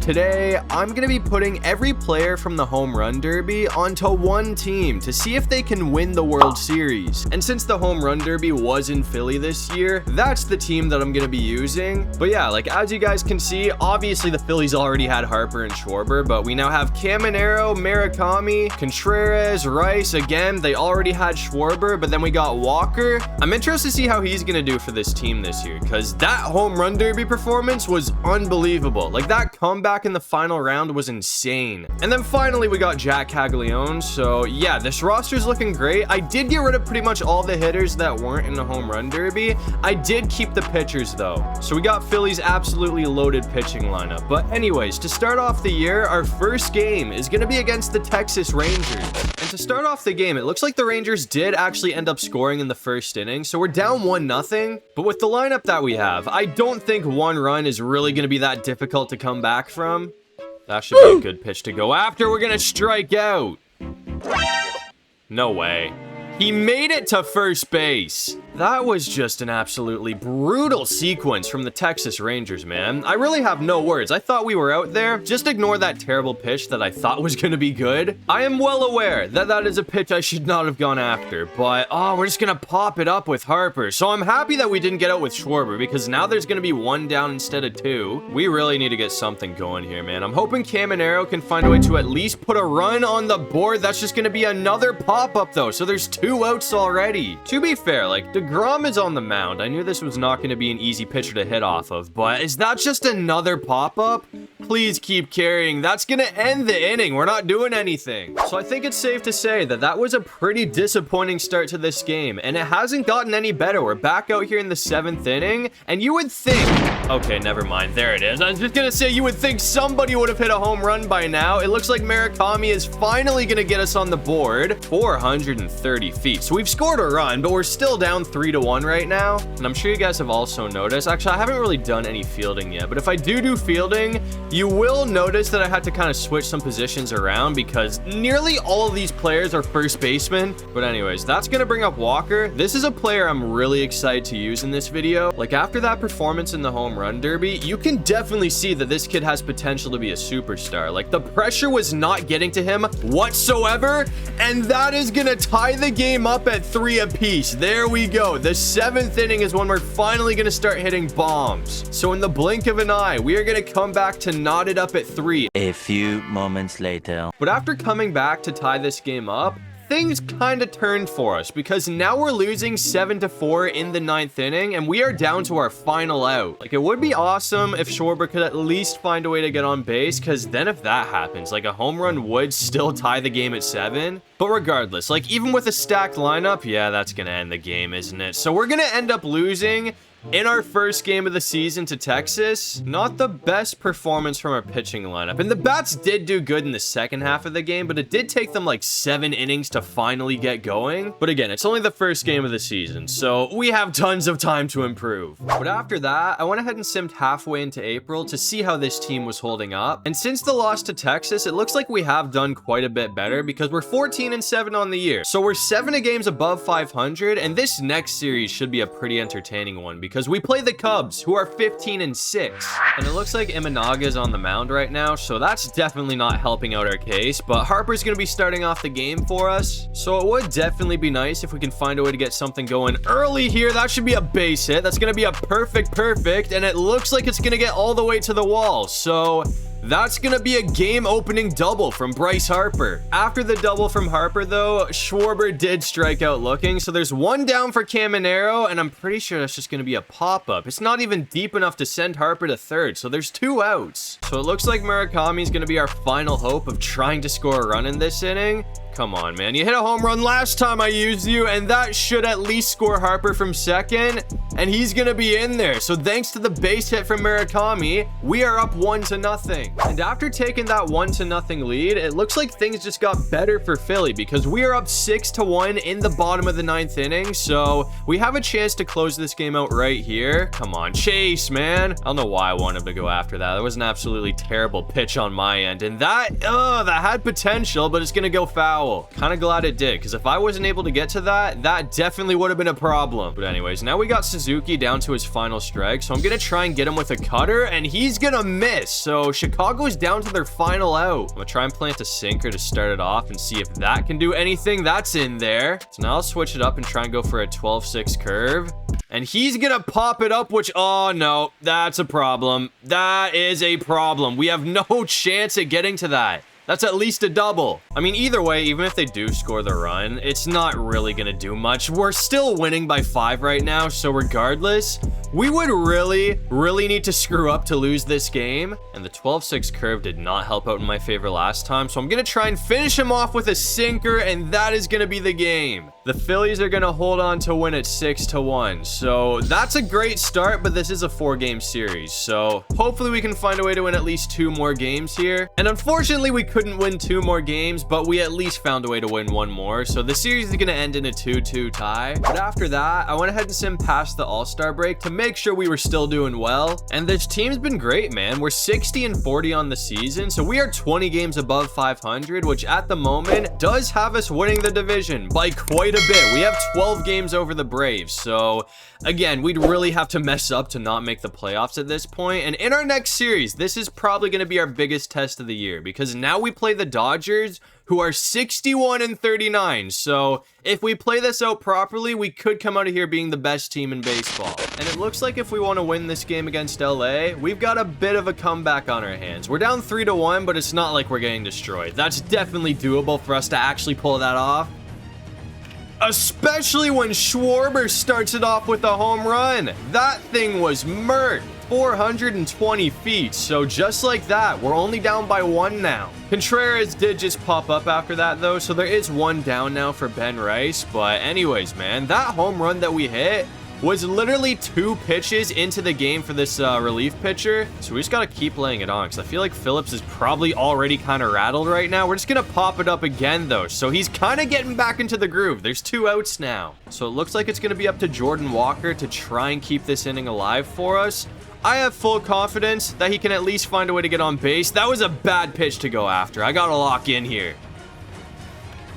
Today, I'm going to be putting every player from the Home Run Derby onto one team to see if they can win the World Series. And since the Home Run Derby was in Philly this year, that's the team that I'm going to be using. But yeah, like as you guys can see, obviously the Phillies already had Harper and Schwarber, but we now have Caminero, Murakami, Contreras, Rice. Again, they already had Schwarber, but then we got Walker. I'm interested to see how he's going to do for this team this year, because that Home Run Derby performance was unbelievable. Like that comeback in the final round was insane. And then finally we got Jack Caglione. So yeah, this roster's looking great. I did get rid of pretty much all the hitters that weren't in the Home Run Derby. I did keep the pitchers though. So we got Philly's absolutely loaded pitching lineup. But anyways, to start off the year, our first game is going to be against the Texas Rangers. And to start off the game, it looks like the Rangers did actually end up scoring in the first inning. So we're down 1-0. But with the lineup that we have, I don't think one run is really going to be that difficult to come back from. That should be a good pitch to go after. We're gonna strike out. No way. He made it to first base. That was just an absolutely brutal sequence from the Texas Rangers, man. I really have no words. I thought we were out there. Just ignore that terrible pitch that I thought was going to be good. I am well aware that that is a pitch I should not have gone after, but we're just going to pop it up with Harper. So I'm happy that we didn't get out with Schwarber, because now there's going to be one down instead of two. We really need to get something going here, man. I'm hoping Caminero can find a way to at least put a run on the board. That's just going to be another pop-up, though. So there's 2 outs already. To be fair, like, DeGrom is on the mound. I knew this was not going to be an easy pitcher to hit off of, but is that just another pop-up? Please keep carrying. That's going to end the inning. We're not doing anything. So I think it's safe to say that that was a pretty disappointing start to this game, and it hasn't gotten any better. We're back out here in the 7th inning, and you would think... Okay, never mind. There it is. I was just going to say you would think somebody would have hit a home run by now. It looks like Murakami is finally going to get us on the board. 430 feet. So we've scored a run, but we're still down 3-1 right now. And I'm sure you guys have also noticed, actually I haven't really done any fielding yet, but if I do fielding, you will notice that I had to kind of switch some positions around because nearly all of these players are first basemen. But anyways, that's gonna bring up Walker. This is a player I'm really excited to use in this video. Like after that performance in the Home Run Derby, you can definitely see that this kid has potential to be a superstar. Like the pressure was not getting to him whatsoever, and that is gonna tie the game up at 3 apiece. There we go. The 7th inning is when we're finally going to start hitting bombs. So in the blink of an eye, we are going to come back to knot it up at 3. A few moments later. But after coming back to tie this game up, things kind of turned for us because now we're losing 7-4 in the 9th inning and we are down to our final out. Like it would be awesome if Schwarber could at least find a way to get on base, because then if that happens, like a home run would still tie the game at 7. But regardless, like even with a stacked lineup, yeah, that's gonna end the game, isn't it? So we're gonna end up losing in our first game of the season to Texas. Not the best performance from our pitching lineup. And the bats did do good in the second half of the game, but it did take them like 7 innings to finally get going. But again, it's only the first game of the season, so we have tons of time to improve. But after that, I went ahead and simmed halfway into April to see how this team was holding up. And since the loss to Texas, it looks like we have done quite a bit better because we're 14-7 on the year. So we're 7 games above 500, and this next series should be a pretty entertaining one because we play the Cubs, who are 15-6. And it looks like Imanaga's on the mound right now, so that's definitely not helping out our case, but Harper's going to be starting off the game for us, so it would definitely be nice if we can find a way to get something going early here. That should be a base hit. That's going to be a perfect, and it looks like it's going to get all the way to the wall, so... that's gonna be a game-opening double from Bryce Harper. After the double from Harper, though, Schwarber did strike out looking, so there's 1 down for Caminero, and I'm pretty sure that's just gonna be a pop-up. It's not even deep enough to send Harper to third, so there's 2 outs. So it looks like Murakami's gonna be our final hope of trying to score a run in this inning. Come on, man. You hit a home run last time I used you, and that should at least score Harper from second, and he's gonna be in there. So thanks to the base hit from Murakami, we are up 1-0. And after taking that 1-0 lead, it looks like things just got better for Philly because we are up 6-1 in the bottom of the 9th inning. So we have a chance to close this game out right here. Come on, Chase, man. I don't know why I wanted to go after that. That was an absolutely terrible pitch on my end, and that had potential, but it's gonna go foul. foul. Kind of glad it did, because if I wasn't able to get to that, that definitely would have been a problem. But anyways, now we got Suzuki down to his final strike, so I'm gonna try and get him with a cutter, and he's gonna miss. So Chicago's down to their final out. I'm gonna try and plant a sinker to start it off and see if that can do anything. That's in there. So now I'll switch it up and try and go for a 12-6 curve. And he's gonna pop it up, which, oh no, that's a problem. That is a problem. We have no chance at getting to that. That's at least a double. I mean, either way, even if they do score the run, it's not really gonna do much. We're still winning by 5 right now, so regardless, we would really need to screw up to lose this game. And the 12-6 curve did not help out in my favor last time, so I'm gonna try and finish him off with a sinker, and that is gonna be the game. The Phillies are gonna hold on to win at 6-1. So that's a great start, but this is a 4-game series. So hopefully we can find a way to win at least 2 more games here. And unfortunately, we couldn't win 2 more games, but we at least found a way to win 1 more. So the series is gonna end in a 2-2 tie. But after that, I went ahead and simmed past the All-Star break to make sure we were still doing well. And this team's been great, man. We're 60-40 on the season, so we are 20 games above 500, which at the moment does have us winning the division by quite a bit. We have 12 games over the Braves, so again, we'd really have to mess up to not make the playoffs at this point. And in our next series, this is probably going to be our biggest test of the year, because now we play the Dodgers, who are 61-39. So if we play this out properly, we could come out of here being the best team in baseball. And it looks like if we want to win this game against LA, we've got a bit of a comeback on our hands. We're down 3-1, but it's not like we're getting destroyed. That's definitely doable for us to actually pull that off. Especially when Schwarber starts it off with a home run. That thing was murked. 420 feet. So just like that, we're only down by 1 now. Contreras did just pop up after that though, so there is 1 down now for Ben Rice. But anyways, man, that home run that we hit was literally 2 pitches into the game for this relief pitcher. So we just got to keep laying it on, because I feel like Phillips is probably already kind of rattled right now. We're just going to pop it up again, though. So he's kind of getting back into the groove. There's 2 outs now. So it looks like it's going to be up to Jordan Walker to try and keep this inning alive for us. I have full confidence that he can at least find a way to get on base. That was a bad pitch to go after. I got to lock in here.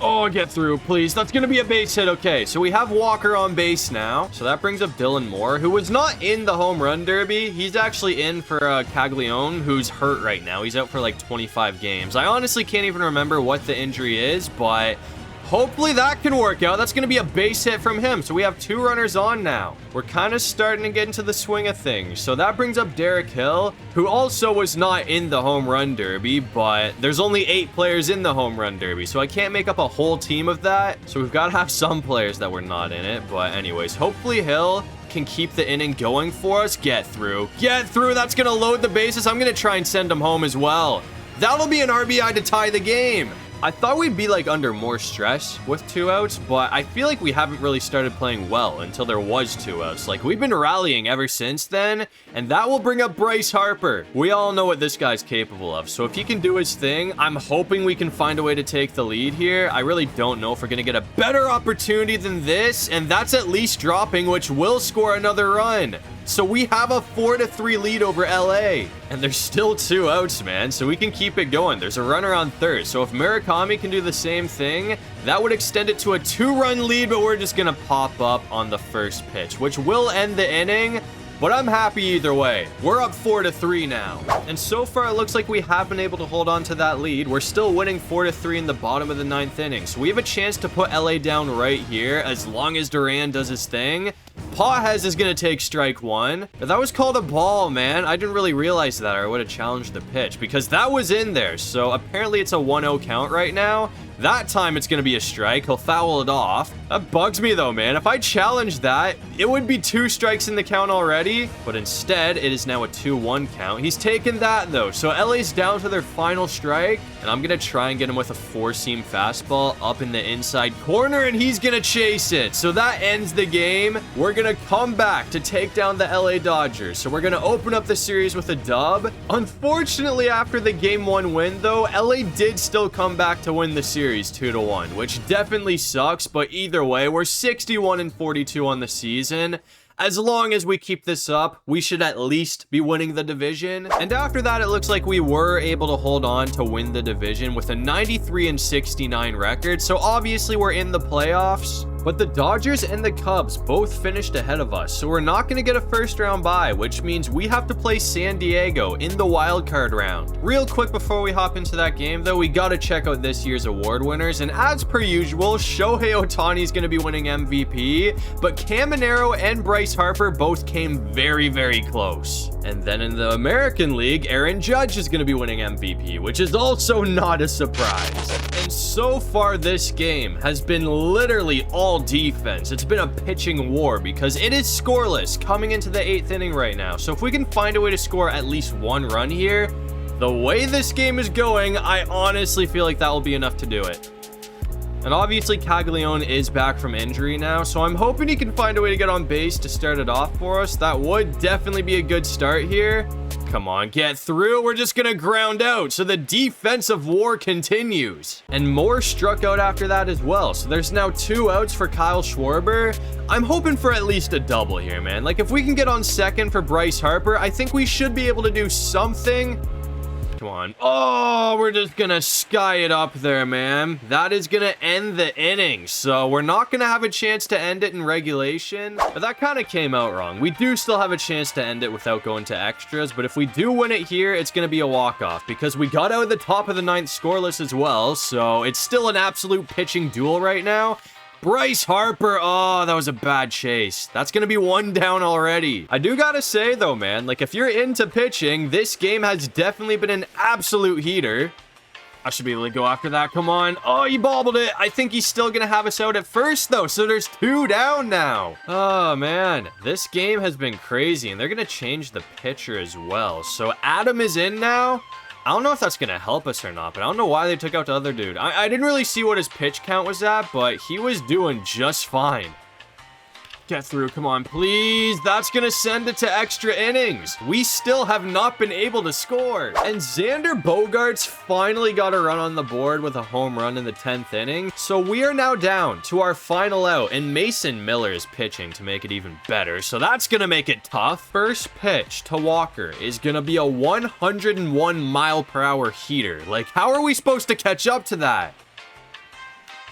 Oh, get through, please. That's going to be a base hit. Okay, so we have Walker on base now. So that brings up Dylan Moore, who was not in the home run derby. He's actually in for Caglione, who's hurt right now. He's out for like 25 games. I honestly can't even remember what the injury is, but hopefully that can work out. That's going to be a base hit from him. So we have 2 runners on now. We're kind of starting to get into the swing of things. So that brings up Derek Hill, who also was not in the home run derby, but there's only 8 players in the home run derby, so I can't make up a whole team of that. So we've got to have some players that were not in it. But anyways, hopefully Hill can keep the inning going for us. Get through. Get through. That's going to load the bases. I'm going to try and send him home as well. That'll be an RBI to tie the game. I thought we'd be like under more stress with 2 outs, but I feel like we haven't really started playing well until there was 2 outs. Like, we've been rallying ever since then, and that will bring up Bryce Harper. We all know what this guy's capable of, so if he can do his thing, I'm hoping we can find a way to take the lead here. I really don't know if we're going to get a better opportunity than this, and that's at least dropping, which will score another run. So we have a 4-3 lead over LA. And there's still 2 outs, man, so we can keep it going. There's a runner on third. So if Murakami can do the same thing, that would extend it to a 2-run lead, but we're just going to pop up on the first pitch, which will end the inning. But I'm happy either way. We're up 4-3 now. And so far, it looks like we have been able to hold on to that lead. We're still winning 4-3 in the bottom of the 9th inning. So we have a chance to put LA down right here as long as Duran does his thing. Pages is going to take strike 1. That was called a ball, man. I didn't really realize that, or I would have challenged the pitch because that was in there. So apparently it's a 1-0 count right now. That time it's going to be a strike. He'll foul it off. That bugs me though, man. If I challenge that, it would be 2 strikes in the count already. But instead, it is now a 2-1 count. He's taken that though. So LA's down to their final strike. And I'm going to try and get him with a 4-seam fastball up in the inside corner. And he's going to chase it. So that ends the game. We're going to come back to take down the LA Dodgers. So we're going to open up the series with a dub. Unfortunately, after the Game 1 win though, LA did still come back to win the series 2-1, which definitely sucks, but either way, we're 61-42 on the season. as long as we keep this up, we should at least be winning the division. And after that, it looks like we were able to hold on to win the division with a 93-69 record. So obviously we're in the playoffs. But the Dodgers and the Cubs both finished ahead of us, so we're not going to get a first round bye, which means we have to play San Diego in the wild card round. Real quick before we hop into that game though, we got to check out this year's award winners, and as per usual, Shohei Ohtani is going to be winning MVP, but Caminero and Bryce Harper both came very, very close. And then in the American League, Aaron Judge is going to be winning MVP, which is also not a surprise. And so far this game has been literally all defense. It's been a pitching war because it is scoreless coming into the 8th inning right now. So if we can find a way to score at least one run here, the way this game is going, I honestly feel like that will be enough to do it. And obviously Caglione is back from injury now, so I'm hoping he can find a way to get on base to start it off for us. That would definitely be a good start here. Come on, get through. We're just gonna ground out, so the defensive war continues. And Moore struck out after that as well, so there's now 2 outs for Kyle Schwarber. I'm hoping for at least a double here, man. Like, if we can get on second for Bryce Harper, I think we should be able to do something. Come on. Oh, we're just gonna sky it up there, man. That is gonna end the inning, so we're not gonna have a chance to end it in regulation, but that kind of came out wrong. We do still have a chance to end it without going to extras, but if we do win it here, it's gonna be a walk-off because we got out of the top of the 9th scoreless as well, so it's still an absolute pitching duel right now. Bryce Harper, oh, that was a bad chase. That's gonna be 1 down already. I do gotta say though, man, like, if you're into pitching, this game has definitely been an absolute heater. I should be able to go after that. Come on. Oh, he bobbled it. I think he's still gonna have us out at first though, so there's 2 down now. Oh man, this game has been crazy, and they're gonna change the pitcher as well. So Adam is in now. I don't know if that's going to help us or not, but I don't know why they took out the other dude. I didn't really see what his pitch count was at, but he was doing just fine. Get through, come on, please. That's going to send it to extra innings. We still have not been able to score. And Xander Bogaerts finally got a run on the board with a home run in the 10th inning. So we are now down to our final out, and Mason Miller is pitching to make it even better. So that's going to make it tough. First pitch to Walker is going to be a 101 mile per hour heater. Like, how are we supposed to catch up to that?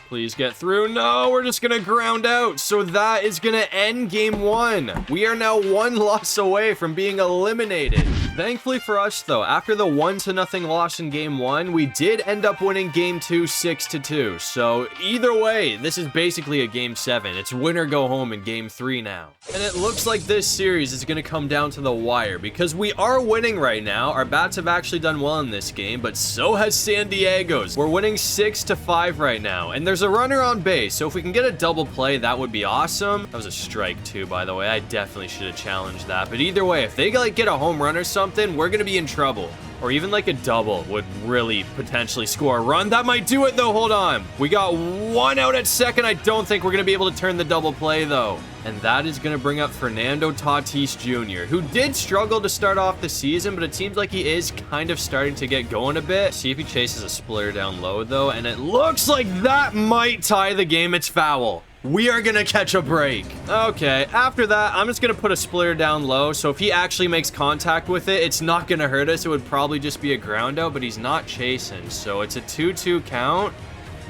Please get through. No, we're just gonna ground out. So that is gonna end game 1. We are now 1 loss away from being eliminated. Thankfully for us though, after the 1-0 loss in game 1, we did end up winning game 2 6-2. So either way, this is basically a game 7. It's win or go home in game 3 now. And it looks like this series is gonna come down to the wire because we are winning right now. Our bats have actually done well in this game, but so has San Diego's. We're winning 6-5 right now, and there's a runner on base, so if we can get a double play, that would be awesome. That was a strike too, by the way. I definitely should have challenged that, but either way, if they like get a home run or something, we're gonna be in trouble. Or even like a double would really potentially score a run. That might do it though. Hold on, we got 1 out at second. I don't think we're gonna be able to turn the double play though, and that is gonna bring up Fernando Tatis Jr., who did struggle to start off the season, but it seems like he is kind of starting to get going a bit. See if he chases a splitter down low though, and it looks like that might tie the game. It's foul. We are gonna catch a break. Okay, after that, I'm just gonna put a splitter down low, so if he actually makes contact with it, it's not gonna hurt us. It would probably just be a ground out, but he's not chasing, so it's a 2-2 count.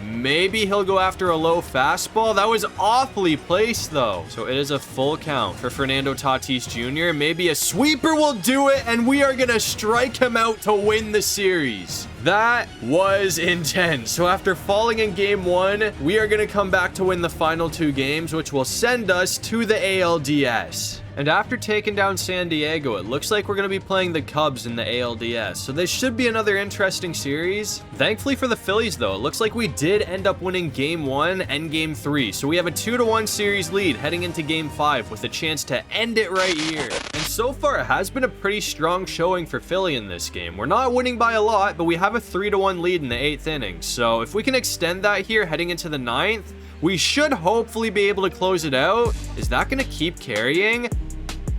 Maybe he'll go after a low fastball. That was awfully placed though. So it is a full count for Fernando Tatis Jr. Maybe a sweeper will do it, and we are gonna strike him out to win the series. That was intense. So after falling in game 1, we are gonna come back to win the final 2 games, which will send us to the ALDS. And after taking down San Diego, it looks like we're going to be playing the Cubs in the ALDS. So this should be another interesting series. Thankfully for the Phillies, though, it looks like we did end up winning Game 1 and Game 3. So we have a 2-1 series lead heading into Game 5 with a chance to end it right here. And so far, it has been a pretty strong showing for Philly in this game. We're not winning by a lot, but we have a 3-1 lead in the 8th inning. So if we can extend that here heading into the 9th, we should hopefully be able to close it out. Is that going to keep carrying?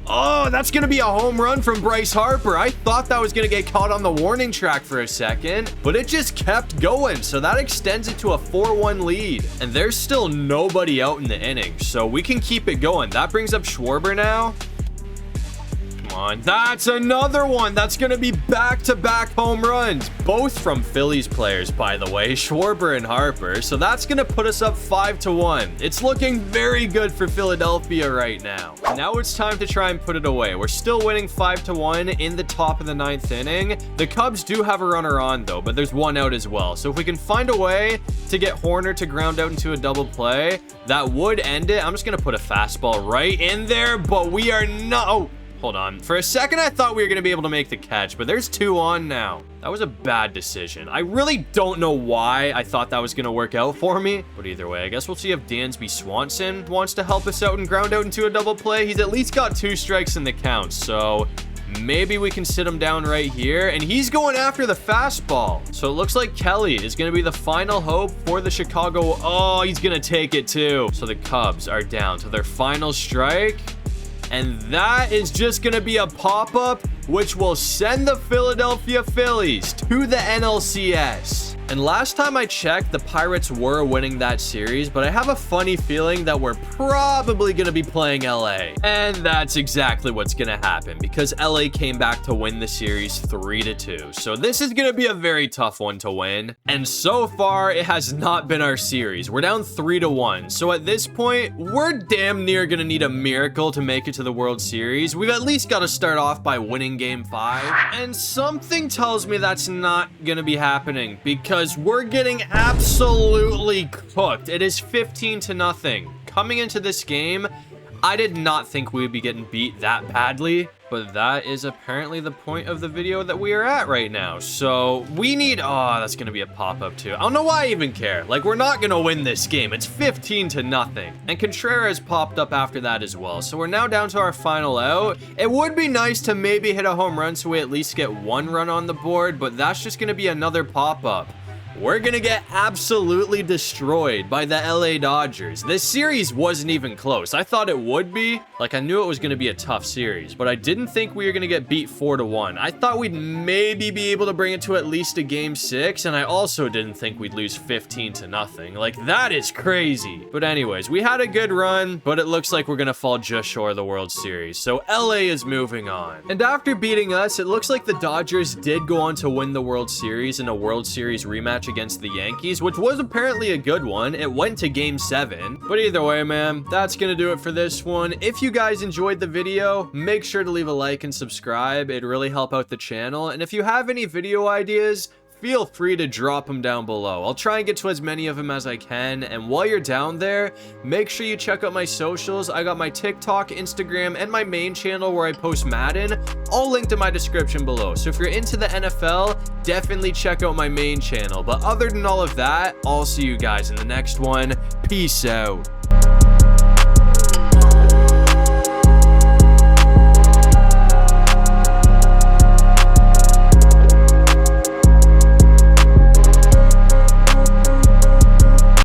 Oh, that's going to be a home run from Bryce Harper. I thought that was going to get caught on the warning track for a second, but it just kept going. So that extends it to a 4-1 lead. And there's still nobody out in the inning, so we can keep it going. That brings up Schwarber now. On. That's another one. That's going to be back-to-back home runs, both from Phillies players, by the way, Schwarber and Harper. So that's going to put us up 5-1. It's looking very good for Philadelphia right now. Now it's time to try and put it away. We're still winning 5-1 in the top of the 9th inning. The Cubs do have a runner on, though, but there's one out as well. So if we can find a way to get Horner to ground out into a double play, that would end it. I'm just going to put a fastball right in there, but we are not... Oh. Hold on. For a second, I thought we were going to be able to make the catch, but there's 2 on now. That was a bad decision. I really don't know why I thought that was going to work out for me, but either way, I guess we'll see if Dansby Swanson wants to help us out and ground out into a double play. He's at least got 2 strikes in the count, so maybe we can sit him down right here, and he's going after the fastball. So it looks like Kelly is going to be the final hope for the Chicago. Oh, he's going to take it too. So the Cubs are down to their final strike. And that is just going to be a pop-up, which will send the Philadelphia Phillies to the NLCS. And last time I checked, the Pirates were winning that series, but I have a funny feeling that we're probably going to be playing LA. And that's exactly what's going to happen, because LA came back to win the series 3-2. So this is going to be a very tough one to win. And so far, it has not been our series. We're down 3-1. So at this point, we're damn near going to need a miracle to make it to the World Series. We've at least got to start off by winning Game 5. And something tells me that's not going to be happening, because we're getting absolutely cooked. It is 15-0. Coming into this game, I did not think we would be getting beat that badly, but that is apparently the point of the video that we are at right now. So we need, oh, that's going to be a pop-up too. I don't know why I even care. Like, we're not going to win this game. It's 15-0. And Contreras popped up after that as well. So we're now down to our final out. It would be nice to maybe hit a home run so we at least get 1 run on the board, but that's just going to be another pop-up. We're gonna get absolutely destroyed by the LA Dodgers. This series wasn't even close. I thought it would be. Like, I knew it was gonna be a tough series, but I didn't think we were gonna get beat 4-1. I thought we'd maybe be able to bring it to at least a Game 6, and I also didn't think we'd lose 15-0. Like, that is crazy. But anyways, we had a good run, but it looks like we're gonna fall just short of the World Series. So LA is moving on. And after beating us, it looks like the Dodgers did go on to win the World Series in a World Series rematch against the Yankees, which was apparently a good one. It went to Game 7. But either way, man, that's gonna do it for this one. If you guys enjoyed the video, make sure to leave a like and subscribe. It'd really help out the channel. And if you have any video ideas, feel free to drop them down below. I'll try and get to as many of them as I can. And while you're down there, make sure you check out my socials. I got my TikTok, Instagram, and my main channel where I post Madden, all linked in my description below. So if you're into the NFL, definitely check out my main channel. But other than all of that, I'll see you guys in the next one. Peace out.